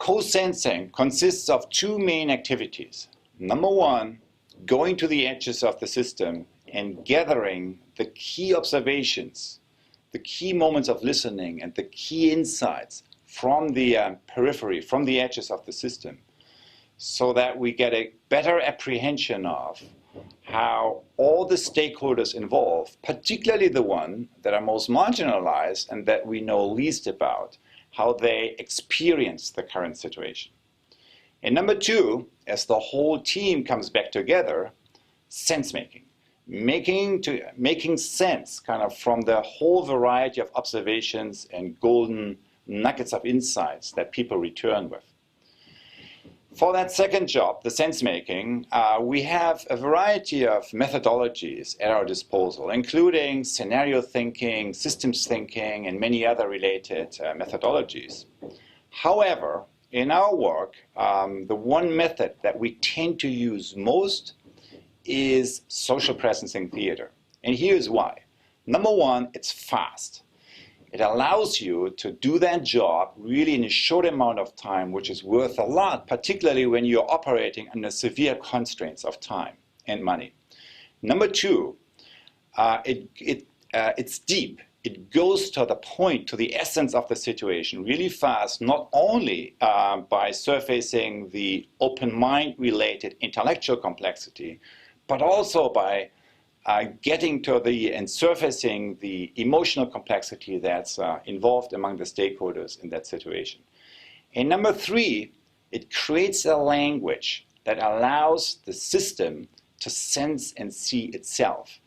Co-sensing consists of two main activities. Number one, going to the edges of the system and gathering the key observations, the key moments of listening, and the key insights from the periphery, from the edges of the system, so that we get a better apprehension of how all the stakeholders involved, particularly the ones that are most marginalized and that we know least about, how they experience the current situation. And number two, as the whole team comes back together, sense-making. Making sense kind of from the whole variety of observations and golden nuggets of insights that people return with. For that second job, the sense-making, we have a variety of methodologies at our disposal, including scenario thinking, systems thinking, and many other related methodologies. However, in our work, the one method that we tend to use most is social presencing theater. And here's why. Number one, it's fast. It allows you to do that job really in a short amount of time, which is worth a lot, particularly when you're operating under severe constraints of time and money. Number two, it's deep. It goes to the point, to the essence of the situation really fast, not only by surfacing the open mind-related intellectual complexity, but also by getting to and surfacing the emotional complexity that's involved among the stakeholders in that situation. And number three, it creates a language that allows the system to sense and see itself.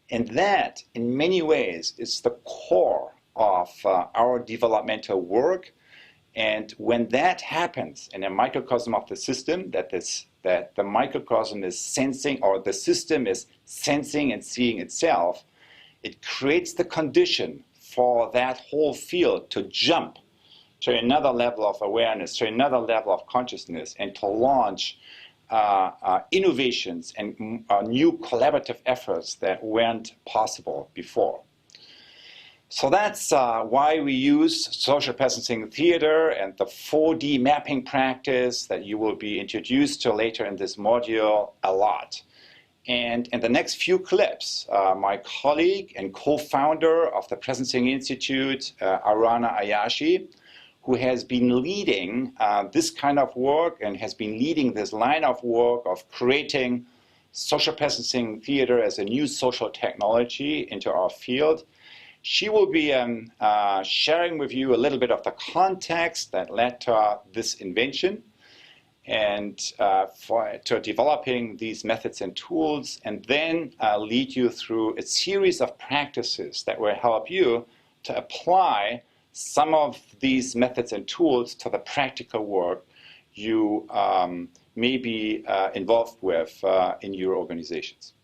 And that, in many ways, is the core of our developmental work. And when that happens in a microcosm of the system, that the microcosm is sensing, or the system is sensing and seeing itself, it creates the condition for that whole field to jump to another level of awareness, to another level of consciousness, and to launch innovations and new collaborative efforts that weren't possible before. So that's why we use social presencing theater and the 4D mapping practice that you will be introduced to later in this module a lot. And in the next few clips, my colleague and co-founder of the Presencing Institute, Arana Ayashi, who has been leading this kind of work and has been leading this line of work of creating social presencing theater as a new social technology into our field. She will be sharing with you a little bit of the context that led to this invention and to developing these methods and tools, and then lead you through a series of practices that will help you to apply some of these methods and tools to the practical work you may be involved with in your organizations.